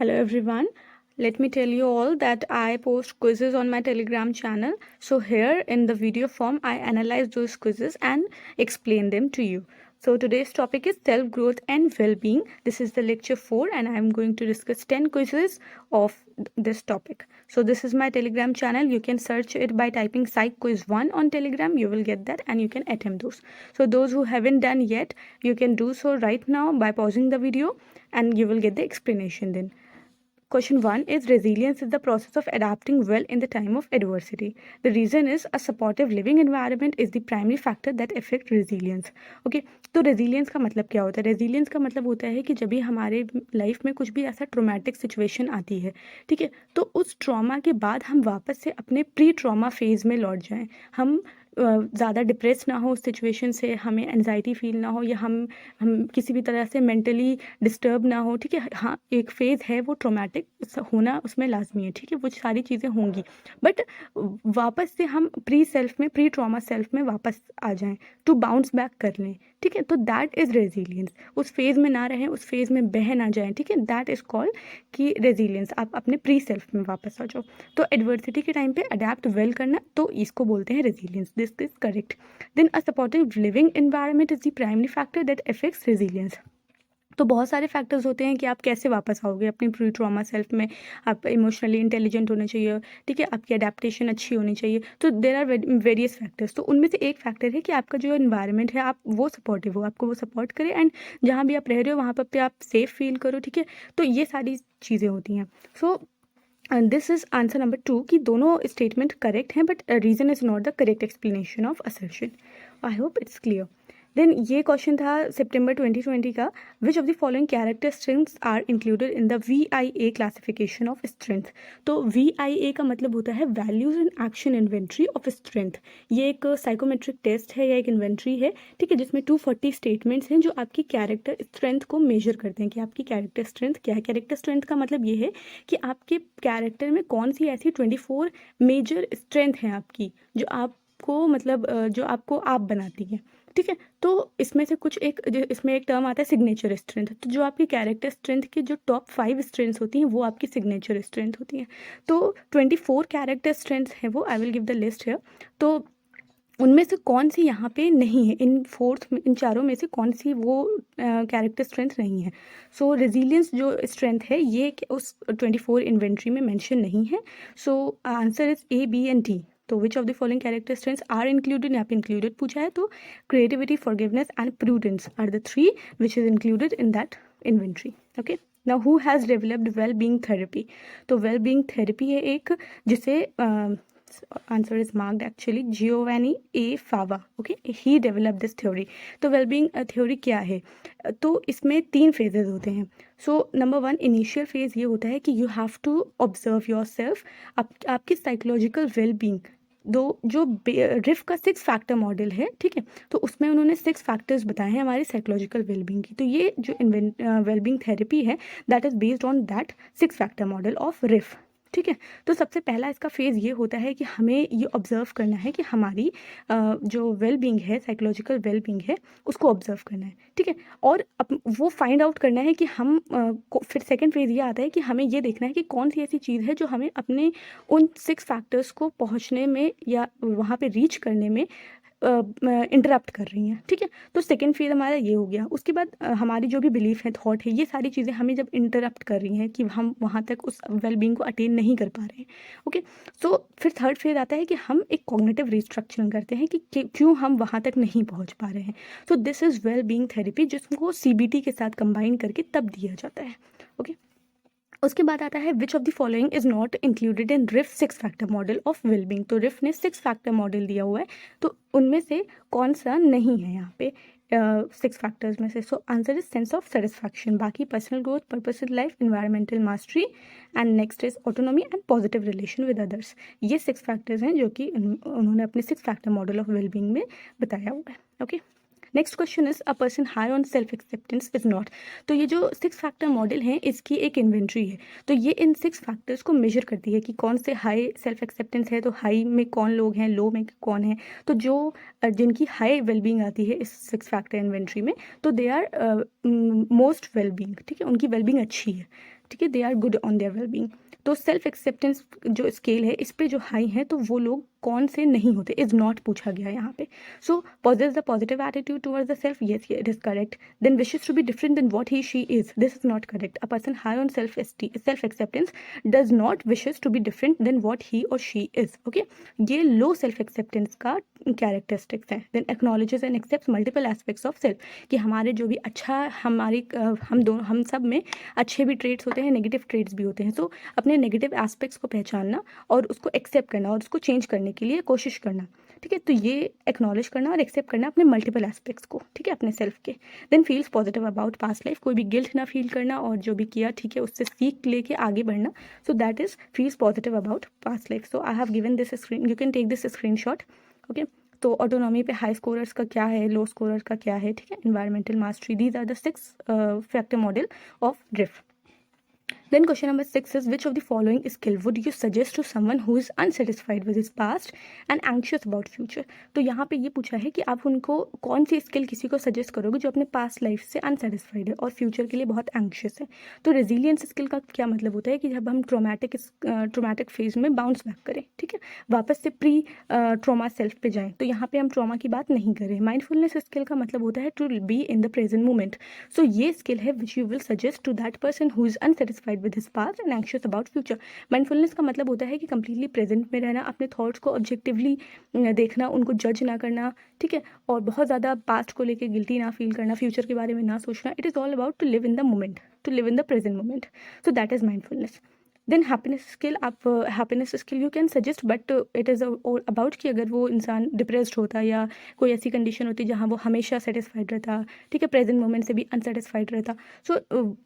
Hello everyone. Let me tell you all that I post quizzes on my Telegram channel. So here in the video form, I analyze those quizzes and explain them to you. So today's topic is self-growth and well-being. This is the lecture 4 and I'm going to discuss 10 quizzes of this topic. So this is my Telegram channel. You can search it by typing Psych Quiz 1 on Telegram. You will get that and you can attempt those. So those who haven't done yet, you can do so right now by pausing the video and you will get the explanation then. Question 1 is resilience is the process of adapting well in the time of adversity. The reason is a supportive living environment is the primary factor that affect resilience. Okay, तो resilience का मतलब क्या होता है? resilience का मतलब होता है कि जब भी हमारे लाइफ में कुछ भी ऐसा ट्रोमेटिक सिचुएशन आती है, ठीक है, तो उस ट्रॉमा के बाद हम वापस से अपने प्री ट्रॉमा फेज में लौट जाएं, हम ज़्यादा डिप्रेस ना हो उस सिचुएशन से, हमें एनजाइटी फील ना हो या हम किसी भी तरह से मेंटली डिस्टर्ब ना हो, ठीक है। हाँ, एक फेज़ है वो ट्रॉमेटिक होना उसमें लाजमी है, ठीक है, वो सारी चीज़ें होंगी, बट वापस से हम प्री ट्रॉमा सेल्फ में वापस आ जाएं, टू बाउंस बैक कर लें, ठीक है। तो दैट इज़ रेजिलियंस। उस फेज़ में ना रहें, उस फेज़ में बह ना जाएं, ठीक है, दैट इज़ कॉल्ड कि रेजिलियंस, आप अपने प्री सेल्फ में वापस आ जाओ। तो एडवर्सिटी के टाइम पे अडेप्ट वेल करना, तो इसको बोलते हैं resilience. This is correct. Then a supportive living environment is the primary factor that affects resilience. तो बहुत सारे फैक्टर्स होते हैं कि आप कैसे वापस आओगे अपनी प्री ट्रॉमा सेल्फ में। आप इमोशनली इंटेलिजेंट होने चाहिए, ठीक है, आपकी अडेप्टेशन अच्छी होनी चाहिए। तो देर आर वेरियस फैक्टर्स। तो उनमें से एक फैक्टर है कि आपका जो एनवायरनमेंट है आप वो सपोर्टिव हो, आपको वो सपोर्ट करे, एंड जहाँ भी आप रह रहे हो वहाँ पर पे आप सेफ फील करो, ठीक है। तो ये सारी चीज़ें होती हैं। So this is answer number 2 कि दोनों स्टेटमेंट करेक्ट हैं, but reason is not the correct explanation of assertion. I hope it's clear. Then ये क्वेश्चन था सितंबर 2020 का। Which of the following character strengths are included in the VIA classification of strength. तो VIA का मतलब होता है values and action inventory of strength. ये एक साइकोमेट्रिक टेस्ट है या एक इन्वेंट्री है, ठीक है, जिसमें 240 स्टेटमेंट्स हैं जो आपकी कैरेक्टर स्ट्रेंथ को मेजर करते हैं कि आपकी कैरेक्टर स्ट्रेंथ क्या है। कैरेक्टर स्ट्रेंथ का मतलब ये है कि आपके कैरेक्टर में कौन सी ऐसी 24 मेजर स्ट्रेंथ हैं आपकी, जो आपको मतलब जो आपको आप बनाती है, ठीक है। तो इसमें से इसमें एक टर्म आता है सिग्नेचर स्ट्रेंथ। तो जो आपकी कैरेक्टर स्ट्रेंथ की जो टॉप 5 स्ट्रेंथ्स होती हैं वो आपकी सिग्नेचर स्ट्रेंथ होती हैं। तो 24 कैरेक्टर स्ट्रेंथ्स है वो, I will give the list है। तो उनमें से कौन सी यहाँ पे नहीं है, इन चारों में से कौन सी वो कैरेक्टर स्ट्रेंथ नहीं है। सो रेजिलियंस जो स्ट्रेंथ है ये उस 24 इन्वेंट्री में मेंशन नहीं है। So answer is A, B and D। तो which of the following character strengths are included, यहाँ पे इंक्लूडेड पूछा है, तो creativity, forgiveness and prudence are the 3 which is included in that inventory. Okay, now who has developed well being therapy. तो well being therapy है एक जिसे answer is marked actually Giovanni A. Fava. Okay, he develop this theory. तो wellbeing theory क्या है? तो इसमें 3 phases होते हैं। सो नंबर 1 इनिशियल फेज ये होता है कि you have to observe your self, आपकी साइकोलॉजिकल वेलबींग। जो रिफ का 6 फैक्टर मॉडल है, ठीक है, तो उसमें उन्होंने 6 फैक्टर्स बताए हैं हमारी साइकोलॉजिकल वेलबींग की। तो ये जो वेलबींग थेरेपी है that is based on that 6 factor model of Ryff, ठीक है। तो सबसे पहला इसका फेज़ ये होता है कि हमें ये ऑब्ज़र्व करना है कि हमारी जो वेलबींग है, साइकोलॉजिकल वेलबींग है, उसको ऑब्ज़र्व करना है, ठीक है। और वो फाइंड आउट करना है कि फिर सेकंड फेज़ ये आता है कि हमें ये देखना है कि कौन सी ऐसी चीज़ है जो हमें अपने उन 6 फैक्टर्स को पहुँचने में या वहाँ पे रीच करने में इंटरप्ट कर रही हैं, ठीक है। तो सेकेंड फेज हमारा ये हो गया। उसके बाद हमारी जो भी बिलीफ है, थॉट है, ये सारी चीज़ें हमें जब इंटरप्ट कर रही हैं कि हम वहाँ तक उस वेलबींग को अटेन नहीं कर पा रहे हैं, ओके। सो फिर थर्ड फेज आता है कि हम एक कॉग्निटिव रिस्ट्रक्चरिंग करते हैं कि क्यों हम वहाँ तक नहीं पहुँच पा रहे हैं। So this is wellbeing therapy, जिसको CBT के साथ कंबाइन करके तब दिया जाता है, ओके। उसके बाद आता है which of the following is not included in Ryff 6 factor model of wellbeing. तो रिफ ने 6 फैक्टर मॉडल दिया हुआ है, तो उनमें से कौन सा नहीं है यहाँ पे 6 फैक्टर्स में से। So answer is sense of satisfaction, बाकी personal growth, purpose in life, environmental mastery, and next is autonomy and positive relation with others. ये 6 फैक्टर्स हैं जो कि उन्होंने अपने 6 फैक्टर मॉडल ऑफ वेलबींग में बताया हुआ है, okay. Next question is a person high on self acceptance is not. तो ये जो 6 फैक्टर मॉडल हैं इसकी एक इन्वेंट्री है। तो ये इन 6 फैक्टर्स को मेजर करती है कि कौन से हाई सेल्फ एक्सेप्टेंस है, तो हाई में कौन लोग हैं, लो में कौन है। तो जो जिनकी हाई वेलबींग आती है इस 6 फैक्टर इन्वेंट्री में, तो दे आर मोस्ट वेलबींग, ठीक है, उनकी वेलबींग अच्छी है। ठीक है, they are good on their wellbeing. तो सेल्फ एक्सेप्टेंस जो स्केल है इस पे जो हाई है तो वो लोग कौन से नहीं होते, इज नॉट पूछा गया यहाँ पे। सो possess the positive attitude towards the self, yes, yeah, it is correct. Then wishes to be different than what he she is, this is not correct. A person high on self esteem, self acceptance does not wishes to be different than what he or she is, okay। ये low self acceptance का characteristics है। Then acknowledges and accepts multiple aspects of self, कि हमारे जो भी अच्छा हमारी हम सब में अच्छे भी ट्रेड्स होते हैं, नेगेटिव ट्रेड्स भी होते हैं। सो अपने नेगेटिव एस्पेक्ट्स को पहचानना और उसको एक्सेप्ट करना और उसको चेंज करने के लिए कोशिश करना, ठीक है। तो ये एक्नॉलेज करना और एक्सेप्ट करना अपने मल्टीपल एस्पेक्ट्स को, ठीक है, अपने सेल्फ के। Then feels positive about past life, कोई भी गिल्ट ना फील करना और जो भी किया, ठीक है, उससे सीख लेके आगे बढ़ना। So that is feels positive about past life. So I have given this screen, you can take this screenshot, okay. तो ऑटोनॉमी पे हाई स्कोरर्स का क्या है, लो स्कोरर का क्या है, ठीक है। Environmental mastery, these are the 6 factor model of drift. Then question number 6 is, which of the following skill would you suggest to someone who is unsatisfied with his past and anxious about future? तो यहाँ पे ये पूछा है कि आप उनको कौन सी स्किल किसी को सजेस्ट करोगे जो अपने पास्ट लाइफ से अनसेटिस्फाइड है और फ्यूचर के लिए बहुत एंक्शियस है। तो रेजिलियंस स्किल का क्या मतलब होता है कि जब हम ट्रोमैटिक फेज में बाउंस बैक करें, ठीक है, वापस से प्री ट्रॉमा सेल्फ पे जाएं। तो यहाँ पे हम ट्रॉमा की बात नहीं करें। माइंडफुलनेस स्किल का मतलब होता है to be in the present moment. So ये स्किल है which you will suggest to that person who is unsatisfied with his past and anxious about future। Mindfulness का मतलब होता है कि कंप्लीटली प्रेजेंट में रहना, अपने थॉट्स को ऑब्जेक्टिवली देखना, उनको जज ना करना, ठीक है, और बहुत ज़्यादा पास्ट को लेके गिल्टी ना फील करना, फ्यूचर के बारे में ना सोचना। It is all about to live in the moment, to live in the present moment. So that is mindfulness. Then happiness skill, आप happiness skill you can suggest, but it is about कि अगर वो इंसान depressed होता या कोई ऐसी condition होती जहाँ वो हमेशा सेटिस्फाइड रहता, ठीक है, प्रेजेंट मोमेंट से भी अनसेटिस्फाइड रहता, सो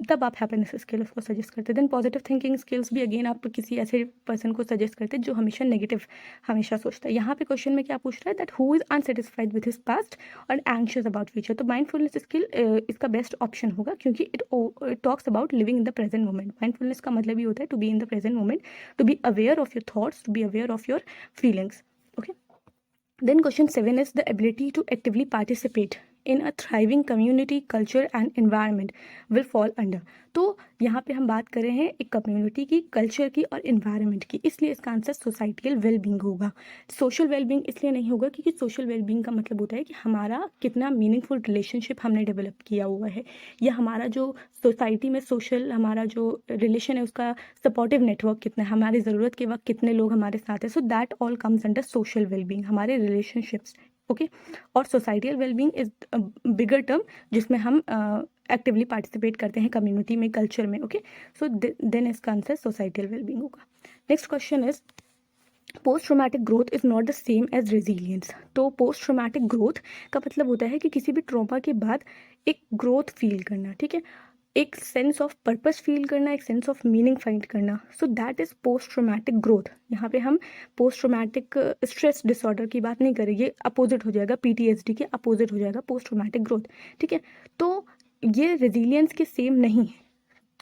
तब आप हैप्पीनेस स्किल उसको सजेस्ट करते। देन पॉजिटिव थिंकिंग स्किल्स भी अगेन आप किसी ऐसे पर्सन को सजेस्ट करते जो हमेशा नेगेटिव हमेशा सोचता है। यहाँ पे क्वेश्चन में क्या पूछ रहा है, that who is unsatisfied with his past और एंग्शियस अबाउट फ्यूचर। तो माइंडफुलनेस स्किल इसका बेस्ट ऑप्शन होगा क्योंकि it talks about living in the present moment. Mindfulness का मतलब ही होता है to be in the present moment, to be aware of your thoughts, to be aware of your feelings, okay। Then question 7 is, the ability to actively participate in a thriving community, culture and environment will fall under। तो यहाँ पे हम बात कर रहे हैं एक community की, कल्चर की और इन्वायरमेंट की, इसलिए इसका आंसर सोसाइटियल वेलबींग होगा। सोशल वेलबींग इसलिए नहीं होगा क्योंकि सोशल वेलबींग का मतलब होता है कि हमारा कितना मीनिंगफुल रिलेशनशिप हमने डेवलप किया हुआ है, या हमारा जो सोसाइटी में सोशल हमारा जो रिलेशन है उसका सपोर्टिव नेटवर्क कितना है, हमारी ज़रूरत के वक्त कितने लोग हमारे साथ हैं। So that all comes under social wellbeing, हमारे रिलेशनशिप्स, ओके। और societal wellbeing is bigger term जिसमें हम एक्टिवली पार्टिसिपेट करते हैं कम्युनिटी में, कल्चर में, ओके। सो देन इसका आंसर सोसाइटियल वेलबींग होगा। Next question is, post traumatic growth is not the same as resilience. तो पोस्ट ट्रोमैटिक ग्रोथ का मतलब होता है कि किसी भी ट्रॉमा के बाद एक ग्रोथ फील करना, ठीक है, एक सेंस ऑफ पर्पस फील करना, एक सेंस ऑफ मीनिंग फाइंड करना। So that is post traumatic growth. यहाँ पे हम पोस्ट ट्रोमैटिक स्ट्रेस डिसऑर्डर की बात नहीं करेंगे, अपोजिट हो जाएगा, PTSD के अपोजिट हो जाएगा पोस्ट ट्रोमैटिक ग्रोथ, ठीक है। तो ये रेजिलियंस के सेम नहीं है।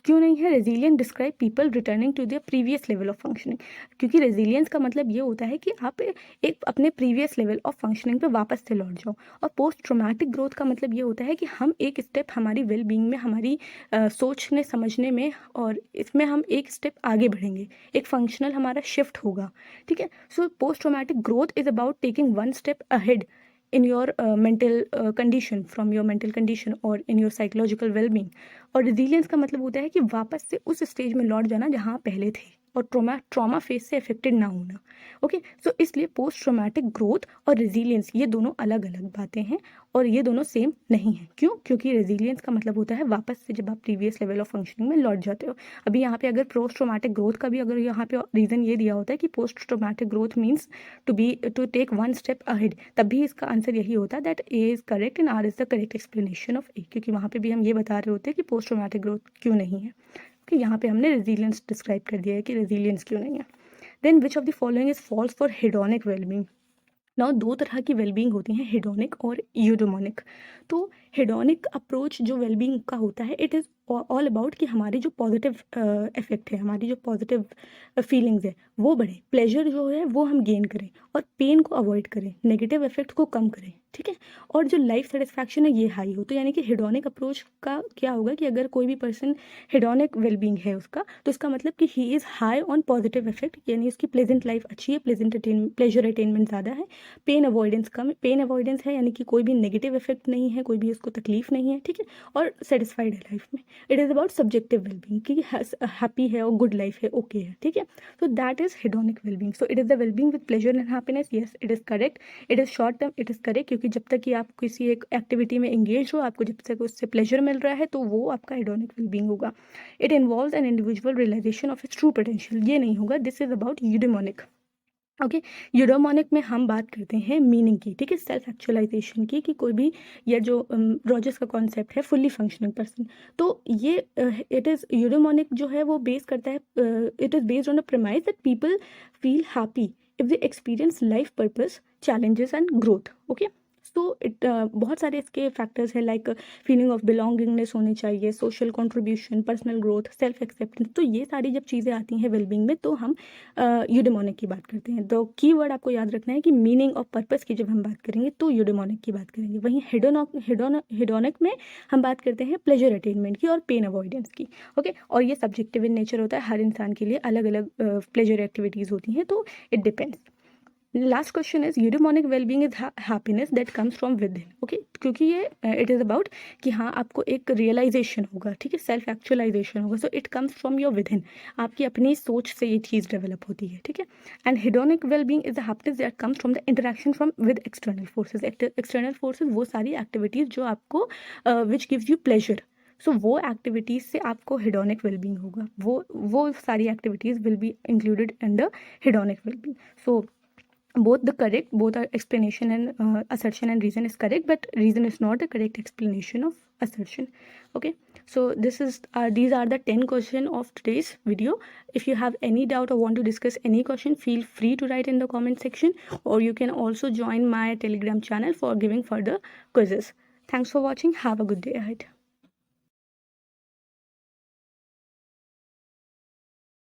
क्यों नहीं है? Resilience describe people returning to their previous level of functioning, क्योंकि रेजिलियंस का मतलब ये होता है कि आप एक अपने प्रीवियस लेवल ऑफ फंक्शनिंग पे वापस से लौट जाओ। और पोस्ट ट्रोमैटिक ग्रोथ का मतलब ये होता है कि हम एक स्टेप हमारी वेल बीइंग में, हमारी सोचने समझने में, और इसमें हम एक स्टेप आगे बढ़ेंगे, एक फंक्शनल हमारा शिफ्ट होगा, ठीक है। So post traumatic growth is about taking one step ahead in your mental condition, from your mental condition or in your psychological well-being। और resilience का मतलब होता है कि वापस से उस स्टेज में लौट जाना जहाँ पहले थे और ट्रॉमा फेज से अफेक्टेड ना होना, ओके। सो इसलिए पोस्ट ट्रोमैटिक ग्रोथ और रेजिलियंस ये दोनों अलग अलग बातें हैं और ये दोनों सेम नहीं है। क्यों? क्योंकि रेजिलियंस का मतलब होता है वापस से जब आप प्रीवियस लेवल ऑफ फंक्शनिंग में लौट जाते हो। अभी यहाँ पे अगर पोस्ट ट्रोमैटिक ग्रोथ का भी अगर यहाँ पे रीज़न ये दिया होता है कि post traumatic growth means to take one step ahead, तब भी इसका आंसर यही होता है that A is correct and R is the correct explanation of A, क्योंकि वहाँ पे भी हम ये बता रहे होते हैं कि पोस्ट ट्रोमैटिक ग्रोथ क्यों नहीं है, कि यहाँ पे हमने रेजिलियंस डिस्क्राइब कर दिया है कि रेजिलियंस क्यों नहीं है। Then which of the following is false for hedonic wellbeing. Now दो तरह की वेलबींग होती हैं, हेडोनिक और यूडोमोनिक। तो हेडोनिक अप्रोच जो वेलबींग का होता है, इट इज़ ऑल अबाउट कि हमारे जो पॉजिटिव इफेक्ट है, हमारी जो पॉजिटिव फीलिंग्स है वो बढ़े, प्लेजर जो है वो हम गेन करें और पेन को अवॉइड करें, नेगेटिव इफेक्ट को कम करें, ठीक है, और जो लाइफ सेटिस्फैक्शन है ये हाई हो। तो यानी कि हेडोनिक अप्रोच का क्या होगा कि अगर कोई भी पर्सन हेडोनिक वेलबींग है उसका, तो इसका मतलब कि he is high on positive effect, यानी उसकी प्लेजेंट लाइफ अच्छी है, प्लेजर अटेनमेंट ज़्यादा है, पेन अवॉइडेंस कम है, पेन अवॉइडेंस है यानी कि कोई भी नेगेटिव इफेक्ट नहीं है, कोई भी उसको तकलीफ नहीं है, ठीक है, और सेटिस्फाइड है लाइफ में। It is about subjective wellbeing कि हैप्पी है और गुड लाइफ है, ओके है, ठीक है। So that is hedonic well-being. So it is the well-being with pleasure and happiness. Yes, it is correct. It is short term. It is correct क्योंकि जब तक कि आप किसी एक एक्टिविटी में एंगेज हो, आपको जब तक उससे प्लेजर मिल रहा है, तो वो आपका hedonic well-being होगा. It involves an individual realization of its true potential. ये नहीं होगा. This is about eudaimonic. Okay, eudaimonic में हम बात करते हैं मीनिंग की, ठीक है, सेल्फ एक्चुअलाइजेशन की, कि कोई भी या जो रॉजर्स का कॉन्सेप्ट है फुल्ली फंक्शनिंग पर्सन, तो ये इट इज़ यूडोमोनिक जो है वो बेस करता है, it is based on a premise that people feel happy if they experience life purpose, challenges and growth. Okay, so it बहुत सारे इसके फैक्टर्स है, लाइक फीलिंग ऑफ बिलोंगिंगनेस होनी चाहिए, social contribution, personal growth, self acceptance. तो ये सारी जब चीज़ें आती हैं वेलबींग में, तो हम यूडेमोनिक की बात करते हैं। तो की वर्ड आपको याद रखना है कि मीनिंग और पर्पस की जब हम बात करेंगे तो यूडेमोनिक की बात करेंगे। वहीं हेडोनिक में हम बात करते हैं प्लेजर अटेनमेंट की और पेन अवॉइडेंस की। ओके, और ये सब्जेक्टिव इन नेचर होता है, हर इंसान के लिए अलग अलग प्लेजर एक्टिविटीज़ होती हैं, तो it depends. Last question is eudaimonic wellbeing is happiness that comes from within. Okay, क्योंकि ये इट इज़ अबाउट कि हाँ आपको एक रियलाइजेशन होगा, ठीक है, सेल्फ एक्चुअलाइजेशन होगा, so it comes from your with in, आपकी अपनी सोच से ये चीज़ डेवलप होती है, ठीक है। And hedonic wellbeing is the happiness that comes from the interaction from with external forces. External forces वो सारी एक्टिविटीज़ जो आपको विच गिव्स यू प्लेजर, सो वो एक्टिविटीज़ से आपको हेडोनिक वेलबींग होगा, वो सारी activities will be included in the hedonic wellbeing. So both are explanation and assertion and reason is correct, but reason is not the correct explanation of assertion. Okay, so these are the 10 questions of today's video. If you have any doubt or want to discuss any question, feel free to write in the comment section, or you can also join my Telegram channel for giving further quizzes. Thanks for watching. Have a good day ahead.